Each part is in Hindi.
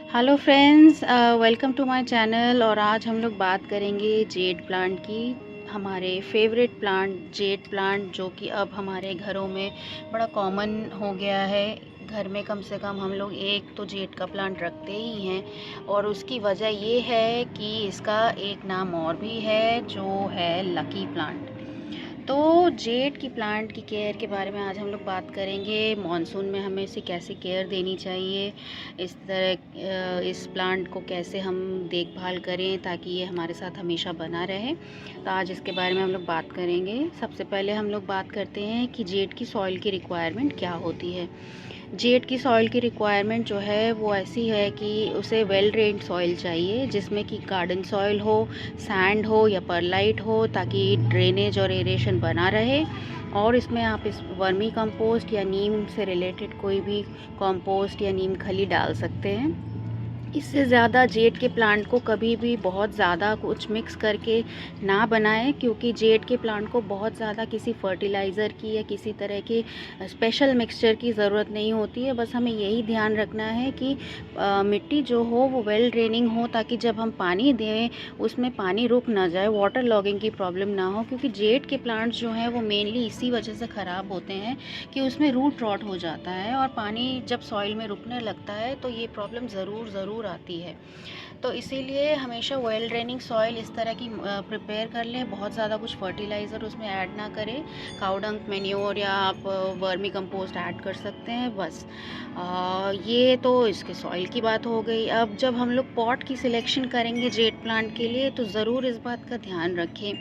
Hello friends, welcome to my channel. और आज हम लोग बात करेंगे जेड प्लांट की। हमारे फेवरेट प्लांट जेड प्लांट, जो कि अब हमारे घरों में बड़ा कॉमन हो गया है। घर में कम से कम हम लोग एक तो जेड का प्लांट रखते ही हैं, और उसकी वजह ये है कि इसका एक नाम और भी है, जो है लकी प्लांट। तो जेड की प्लांट की केयर के बारे में आज हम लोग बात करेंगे। मॉनसून में हमें इसे कैसे केयर देनी चाहिए, इस तरह इस प्लांट को कैसे हम देखभाल करें ताकि ये हमारे साथ हमेशा बना रहे। तो आज इसके बारे में हम लोग बात करेंगे। सबसे पहले हम लोग बात करते हैं कि जेड की सॉइल की रिक्वायरमेंट क्या होती है। जेड की सॉइल की रिक्वायरमेंट जो है वो ऐसी है कि उसे वेल ड्रेन्ड सॉइल चाहिए, जिसमें कि गार्डन सॉइल हो, सैंड हो या परलाइट हो, ताकि ड्रेनेज और एरेशन बना रहे। और इसमें आप इस वर्मी कंपोस्ट या नीम से रिलेटेड कोई भी कंपोस्ट या नीम खली डाल सकते हैं। इससे ज़्यादा जेड के प्लांट को कभी भी बहुत ज़्यादा कुछ मिक्स करके ना बनाएं, क्योंकि जेड के प्लांट को बहुत ज़्यादा किसी फर्टिलाइज़र की या किसी तरह के स्पेशल मिक्सचर की ज़रूरत नहीं होती है। बस हमें यही ध्यान रखना है कि मिट्टी जो हो वो वेल ड्रेनिंग हो, ताकि जब हम पानी दें उसमें पानी रुक ना जाए, वाटर लॉगिंग की प्रॉब्लम ना हो। क्योंकि जेड के प्लांट्स जो हैं वो मेनली इसी वजह से ख़राब होते हैं कि उसमें रूट रॉट हो जाता है, और पानी जब सॉइल में रुकने लगता है तो ये प्रॉब्लम ज़रूर आती है। तो इसीलिए हमेशा वेल ड्रेनिंग सॉइल इस तरह की प्रिपेयर कर लें। बहुत ज़्यादा कुछ फर्टिलाइज़र उसमें ऐड ना करें। काउडंग मैन्योर या आप वर्मी कंपोस्ट ऐड कर सकते हैं बस। ये तो इसके सॉइल की बात हो गई। अब जब हम लोग पॉट की सिलेक्शन करेंगे जेड प्लांट के लिए, तो ज़रूर इस बात का ध्यान रखें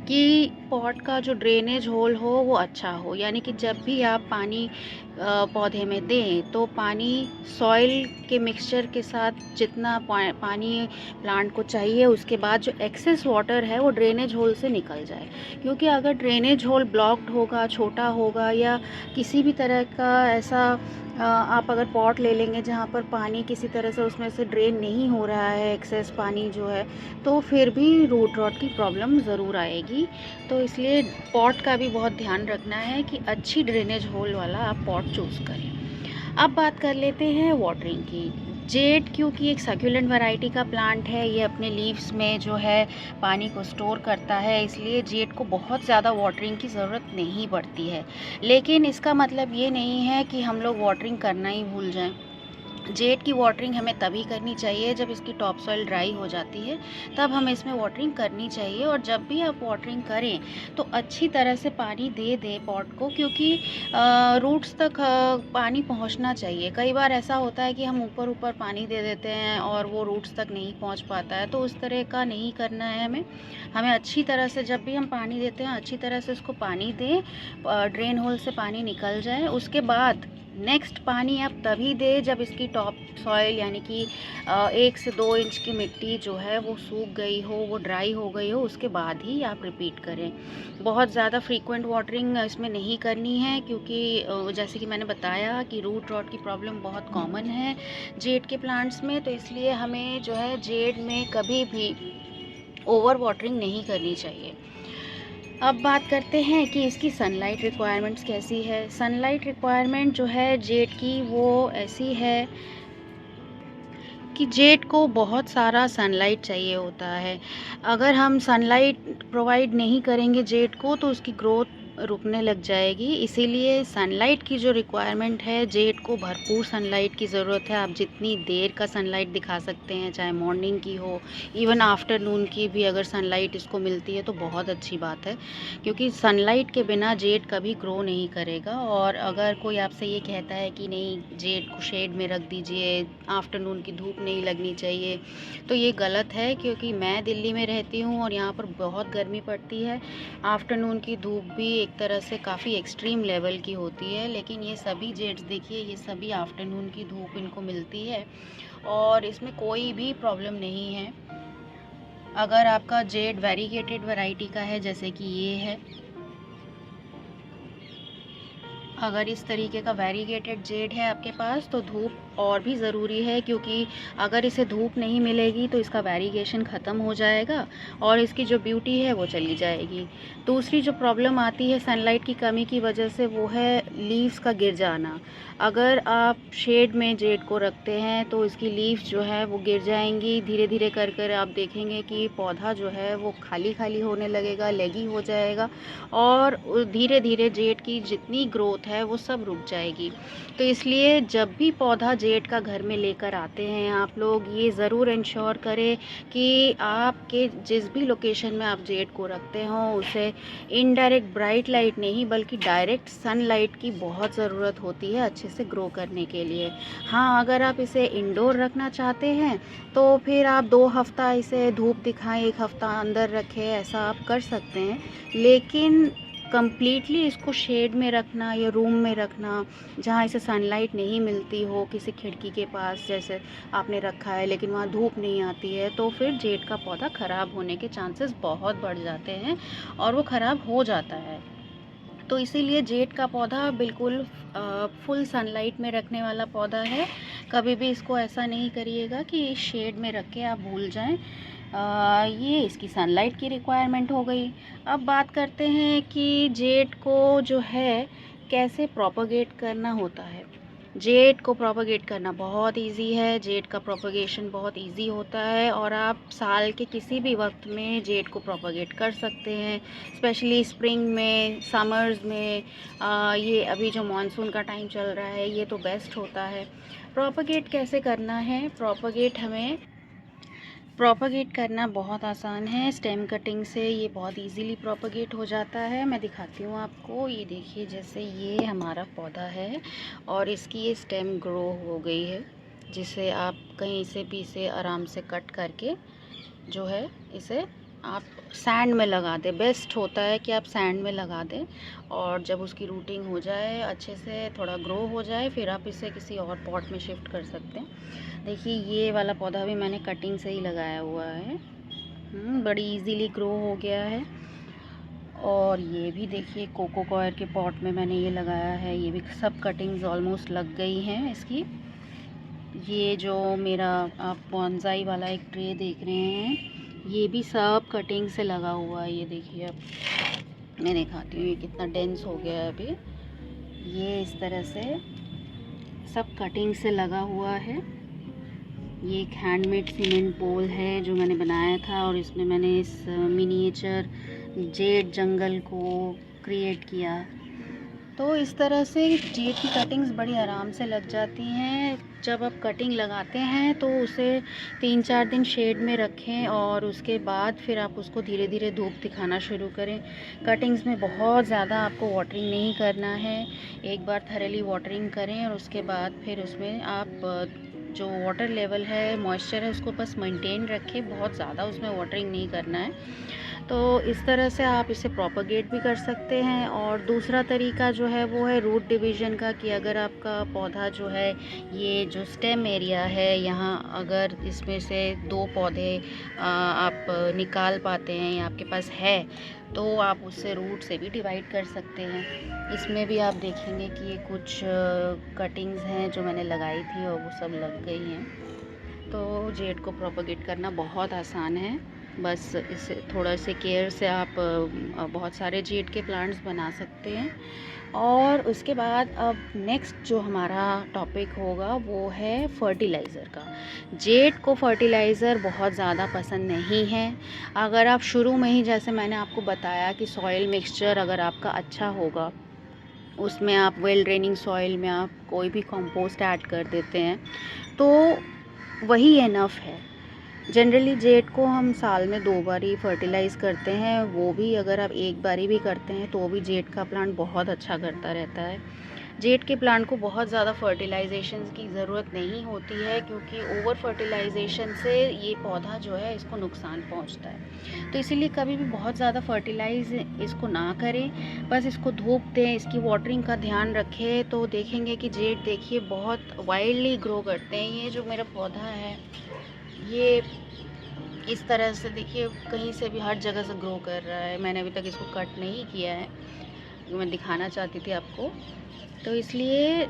कि पॉट का जो ड्रेनेज होल हो वो अच्छा हो। यानी कि जब भी आप पानी पौधे में दें तो पानी सॉइल के मिक्सचर के साथ जितना पानी प्लांट को चाहिए, उसके बाद जो एक्सेस वाटर है वो ड्रेनेज होल से निकल जाए। क्योंकि अगर ड्रेनेज होल ब्लॉक्ड होगा, छोटा होगा, या किसी भी तरह का ऐसा आप अगर पॉट ले लेंगे जहाँ पर पानी किसी तरह से उसमें से ड्रेन नहीं हो रहा है, एक्सेस पानी जो है, तो फिर भी रूट रॉट की प्रॉब्लम ज़रूर आएगी। तो इसलिए पॉट का भी बहुत ध्यान रखना है कि अच्छी ड्रेनेज होल वाला आप पॉट चूज़ करें। अब बात कर लेते हैं वाटरिंग की। जेड क्योंकि एक सक्यूलेंट वैरायटी का प्लांट है, ये अपने लीव्स में जो है पानी को स्टोर करता है, इसलिए जेड को बहुत ज़्यादा वाटरिंग की ज़रूरत नहीं पड़ती है। लेकिन इसका मतलब ये नहीं है कि हम लोग वाटरिंग करना ही भूल जाएं। जेड की वाटरिंग हमें तभी करनी चाहिए जब इसकी टॉप सॉइल ड्राई हो जाती है, तब हमें इसमें वाटरिंग करनी चाहिए। और जब भी आप वाटरिंग करें तो अच्छी तरह से पानी दे दें पॉट को, क्योंकि रूट्स तक पानी पहुंचना चाहिए। कई बार ऐसा होता है कि हम ऊपर ऊपर पानी दे देते हैं और वो रूट्स तक नहीं पहुंच पाता है, तो उस तरह का नहीं करना है हमें। हमें अच्छी तरह से जब भी हम पानी देते हैं अच्छी तरह से उसको पानी दें, ड्रेन होल से पानी निकल जाए। उसके बाद नेक्स्ट पानी आप तभी दें जब इसकी टॉप सॉइल यानी कि 1 से 2 इंच की मिट्टी जो है वो सूख गई हो, वो ड्राई हो गई हो, उसके बाद ही आप रिपीट करें। बहुत ज़्यादा फ्रीक्वेंट वाटरिंग इसमें नहीं करनी है, क्योंकि जैसे कि मैंने बताया कि रूट रॉट की प्रॉब्लम बहुत कॉमन है जेड के प्लांट्स में। तो इसलिए हमें जो है जेड में कभी भी ओवर वाटरिंग नहीं करनी चाहिए। अब बात करते हैं कि इसकी सनलाइट रिक्वायरमेंट्स कैसी है। सनलाइट रिक्वायरमेंट जो है जेड की वो ऐसी है कि जेड को बहुत सारा सनलाइट चाहिए होता है। अगर हम सनलाइट प्रोवाइड नहीं करेंगे जेड को तो उसकी ग्रोथ रुकने लग जाएगी। इसीलिए सनलाइट की जो रिक्वायरमेंट है, जेड को भरपूर सनलाइट की ज़रूरत है। आप जितनी देर का सनलाइट दिखा सकते हैं, चाहे मॉर्निंग की हो, इवन आफ्टरनून की भी अगर सनलाइट इसको मिलती है तो बहुत अच्छी बात है। क्योंकि सनलाइट के बिना जेड कभी ग्रो नहीं करेगा। और अगर कोई आपसे ये कहता है कि नहीं जेड को शेड में रख दीजिए, आफ्टरनून की धूप नहीं लगनी चाहिए, तो ये गलत है। क्योंकि मैं दिल्ली में रहती हूँ और यहाँ पर बहुत गर्मी पड़ती है। आफ्टरनून की धूप भी एक तरह से काफ़ी एक्सट्रीम लेवल की होती है, लेकिन ये सभी जेड्स देखिए, ये सभी आफ्टरनून की धूप इनको मिलती है और इसमें कोई भी प्रॉब्लम नहीं है। अगर आपका जेड वेरीगेटेड वैरायटी का है, जैसे कि ये है, अगर इस तरीके का वेरीगेटेड जेड है आपके पास, तो धूप और भी ज़रूरी है, क्योंकि अगर इसे धूप नहीं मिलेगी तो इसका वेरिगेशन ख़त्म हो जाएगा और इसकी जो ब्यूटी है वो चली जाएगी। दूसरी जो प्रॉब्लम आती है सनलाइट की कमी की वजह से वो है लीव्स का गिर जाना। अगर आप शेड में जेड को रखते हैं तो इसकी लीव्स जो है वो गिर जाएंगी। धीरे धीरे कर कर आप देखेंगे कि पौधा जो है वो खाली खाली होने लगेगा, लेगी हो जाएगा और धीरे धीरे जेड की जितनी ग्रोथ है वो सब रुक जाएगी। तो इसलिए जब भी पौधा जेड का घर में लेकर आते हैं आप लोग ये ज़रूर इंश्योर करें कि आपके जिस भी लोकेशन में आप जेड को रखते हो उसे इनडायरेक्ट ब्राइट लाइट नहीं बल्कि डायरेक्ट सनलाइट की बहुत ज़रूरत होती है अच्छे से ग्रो करने के लिए। हाँ, अगर आप इसे इंडोर रखना चाहते हैं तो फिर आप 2 हफ्ता इसे धूप दिखाएं, 1 हफ्ता अंदर रखें, ऐसा आप कर सकते हैं। लेकिन कंप्लीटली इसको शेड में रखना या रूम में रखना जहाँ इसे सनलाइट नहीं मिलती हो, किसी खिड़की के पास जैसे आपने रखा है लेकिन वहाँ धूप नहीं आती है, तो फिर जेड का पौधा ख़राब होने के चांसेस बहुत बढ़ जाते हैं और वो ख़राब हो जाता है। तो इसीलिए जेड का पौधा बिल्कुल फुल सनलाइट में रखने वाला पौधा है। कभी भी इसको ऐसा नहीं करिएगा कि शेड में रख के आप भूल जाएं। ये इसकी सनलाइट की रिक्वायरमेंट हो गई। अब बात करते हैं कि जेड को जो है कैसे प्रोपगेट करना होता है। जेड को प्रोपगेट करना बहुत इजी है। जेड का प्रोपगेशन बहुत इजी होता है और आप साल के किसी भी वक्त में जेड को प्रोपगेट कर सकते हैं, स्पेशली स्प्रिंग में, समर्स में। ये अभी जो मानसून का टाइम चल रहा है ये तो बेस्ट होता है। प्रोपगेट कैसे करना है? प्रोपगेट करना बहुत आसान है। स्टेम कटिंग से ये बहुत इजीली प्रोपगेट हो जाता है। मैं दिखाती हूँ आपको। ये देखिए, जैसे ये हमारा पौधा है और इसकी ये स्टेम ग्रो हो गई है, जिसे आप कहीं से भी इसे आराम से कट करके जो है इसे आप सैंड में लगा दें। बेस्ट होता है कि आप सैंड में लगा दें और जब उसकी रूटिंग हो जाए, अच्छे से थोड़ा ग्रो हो जाए, फिर आप इसे किसी और पॉट में शिफ्ट कर सकते हैं। देखिए, ये वाला पौधा भी मैंने कटिंग से ही लगाया हुआ है। बड़ी इजीली ग्रो हो गया है। और ये भी देखिए, कोको कॉयर के पॉट में मैंने ये लगाया है। ये भी सब कटिंग्स ऑलमोस्ट लग गई हैं इसकी। ये जो मेरा आप बॉन्साई वाला एक ट्रे देख रहे हैं, ये भी सब कटिंग से लगा हुआ है। ये देखिए, अब मैं दिखाती हूँ ये कितना डेंस हो गया है अभी। ये इस तरह से सब कटिंग से लगा हुआ है। ये एक हैंडमेड सीमेंट पोल है जो मैंने बनाया था और इसमें मैंने इस मिनिएचर जेड जंगल को क्रिएट किया। तो इस तरह से जेड की कटिंग्स बड़ी आराम से लग जाती हैं। जब आप कटिंग लगाते हैं तो उसे 3-4 दिन शेड में रखें और उसके बाद फिर आप उसको धीरे धीरे धूप दिखाना शुरू करें। कटिंग्स में बहुत ज़्यादा आपको वाटरिंग नहीं करना है। एक बार थरली वाटरिंग करें और उसके बाद फिर उसमें आप जो वाटर लेवल है, मॉइस्चर है, उसको बस मेंटेन रखें। बहुत ज़्यादा उसमें वाटरिंग नहीं करना है। तो इस तरह से आप इसे प्रोपगेट भी कर सकते हैं। और दूसरा तरीका जो है वो है रूट डिवीज़न का, कि अगर आपका पौधा जो है, ये जो स्टेम एरिया है, यहाँ अगर इसमें से 2 पौधे आप निकाल पाते हैं या आपके पास है, तो आप उससे रूट से भी डिवाइड कर सकते हैं। इसमें भी आप देखेंगे कि ये कुछ कटिंग्स हैं जो मैंने लगाई थी और वो सब लग गई हैं। तो जेड को प्रोपगेट करना बहुत आसान है। बस इसे थोड़ा से केयर से आप बहुत सारे जेड के प्लांट्स बना सकते हैं। और उसके बाद अब नेक्स्ट जो हमारा टॉपिक होगा वो है फर्टिलाइज़र का। जेड को फर्टिलाइज़र बहुत ज़्यादा पसंद नहीं है। अगर आप शुरू में ही, जैसे मैंने आपको बताया कि सॉइल मिक्सचर अगर आपका अच्छा होगा, उसमें आप वेल ड्रेनिंग सॉइल में आप कोई भी कंपोस्ट ऐड कर देते हैं तो वही इनफ है। जनरली जेड को हम साल में 2 बार ही फर्टिलाइज़ करते हैं। वो भी अगर आप एक बार ही भी करते हैं तो भी जेड का प्लांट बहुत अच्छा करता रहता है। जेड के प्लांट को बहुत ज़्यादा फर्टिलाइजेशन की ज़रूरत नहीं होती है, क्योंकि ओवर फर्टिलाइजेशन से ये पौधा जो है इसको नुकसान पहुंचता है। तो इसीलिए कभी भी बहुत ज़्यादा फर्टिलाइज इसको ना करें। बस इसको धूप दें, इसकी वाटरिंग का ध्यान रखें, तो देखेंगे कि जेड देखिए बहुत वाइल्डली ग्रो करते हैं। ये जो मेरा पौधा है ये इस तरह से देखिए कहीं से भी हर जगह से ग्रो कर रहा है। मैंने अभी तक इसको कट नहीं किया है, मैं दिखाना चाहती थी आपको। तो इसलिए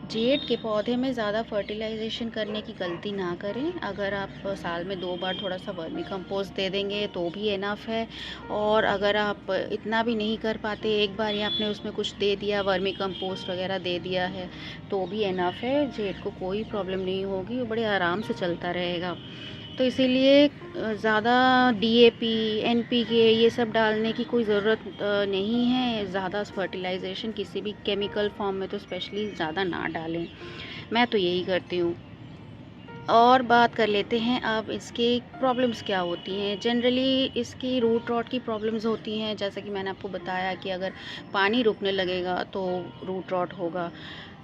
जेड के पौधे में ज़्यादा फर्टिलाइजेशन करने की गलती ना करें। अगर आप साल में 2 बार थोड़ा सा वर्मी कंपोस्ट दे देंगे तो भी इनफ है। और अगर आप इतना भी नहीं कर पाते, एक बार ही आपने उसमें कुछ दे दिया, वर्मी कंपोस्ट वगैरह दे दिया है, तो भी इनफ है। जेड को कोई प्रॉब्लम नहीं होगी, वो बड़े आराम से चलता रहेगा। तो इसीलिए ज़्यादा डीएपी, एनपीके ये सब डालने की कोई ज़रूरत नहीं है। ज़्यादा फर्टिलाइज़ेशन किसी भी केमिकल फॉर्म में तो स्पेशली ज़्यादा ना डालें। मैं तो यही करती हूँ। और बात कर लेते हैं अब इसकी प्रॉब्लम्स क्या होती हैं। जनरली इसकी रूट रॉट की प्रॉब्लम्स होती हैं, जैसा कि मैंने आपको बताया कि अगर पानी रुकने लगेगा तो रूट रॉट होगा।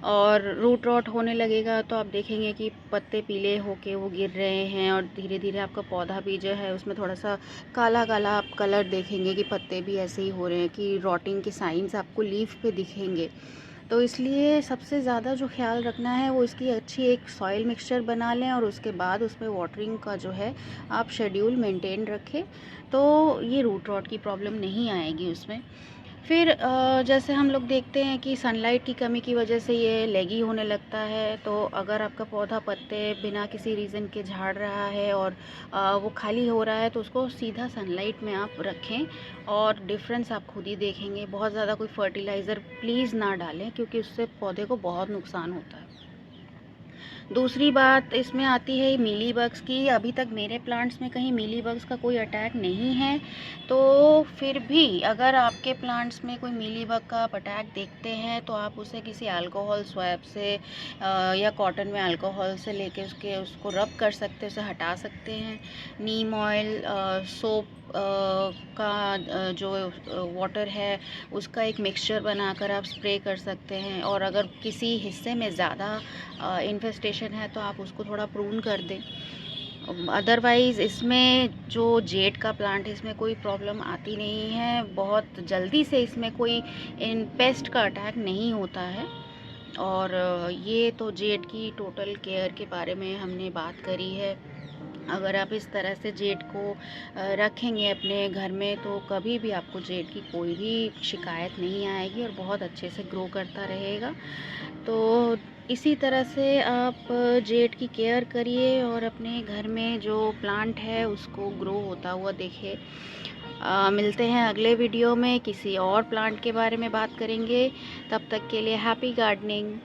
और रूट रॉट होने लगेगा तो आप देखेंगे कि पत्ते पीले होके वो गिर रहे हैं, और धीरे धीरे आपका पौधा भी जो है उसमें थोड़ा सा काला काला आप कलर देखेंगे कि पत्ते भी ऐसे ही हो रहे हैं, कि रॉटिंग के साइंस आपको लीफ पे दिखेंगे। तो इसलिए सबसे ज़्यादा जो ख्याल रखना है वो इसकी अच्छी एक सॉइल मिक्सचर बना लें, और उसके बाद उसमें वाटरिंग का जो है आप शेड्यूल मेंटेन रखें, तो ये रूट रॉट की प्रॉब्लम नहीं आएगी उसमें। फिर जैसे हम लोग देखते हैं कि सनलाइट की कमी की वजह से ये लेगी होने लगता है। तो अगर आपका पौधा पत्ते बिना किसी रीज़न के झाड़ रहा है और वो खाली हो रहा है, तो उसको सीधा सनलाइट में आप रखें, और डिफरेंस आप खुद ही देखेंगे। बहुत ज़्यादा कोई फर्टिलाइज़र प्लीज़ ना डालें, क्योंकि उससे पौधे को बहुत नुकसान होता है। दूसरी बात इसमें आती है मीली बग्स की। अभी तक मेरे प्लांट्स में कहीं मीली बग्स का कोई अटैक नहीं है। तो फिर भी अगर आपके प्लांट्स में कोई मीली बग का आप अटैक देखते हैं, तो आप उसे किसी अल्कोहल स्वैप से या कॉटन में अल्कोहल से लेके उसको रब कर सकते हैं, उसे हटा सकते हैं। नीम ऑयल, सोप का जो वाटर है उसका एक मिक्सचर बनाकर आप स्प्रे कर सकते हैं। और अगर किसी हिस्से में ज़्यादा इन्फेस्टेशन है तो आप उसको थोड़ा प्रून कर दें। अदरवाइज़ इसमें जो जेड का प्लांट है, इसमें कोई प्रॉब्लम आती नहीं है। बहुत जल्दी से इसमें कोई इन पेस्ट का अटैक नहीं होता है। और ये तो जेड की टोटल केयर के बारे में हमने बात करी है। अगर आप इस तरह से जेड को रखेंगे अपने घर में, तो कभी भी आपको जेड की कोई भी शिकायत नहीं आएगी, और बहुत अच्छे से ग्रो करता रहेगा। तो इसी तरह से आप जेड की केयर करिए, और अपने घर में जो प्लांट है उसको ग्रो होता हुआ देखिए। मिलते हैं अगले वीडियो में, किसी और प्लांट के बारे में बात करेंगे। तब तक के लिए हैप्पी गार्डनिंग।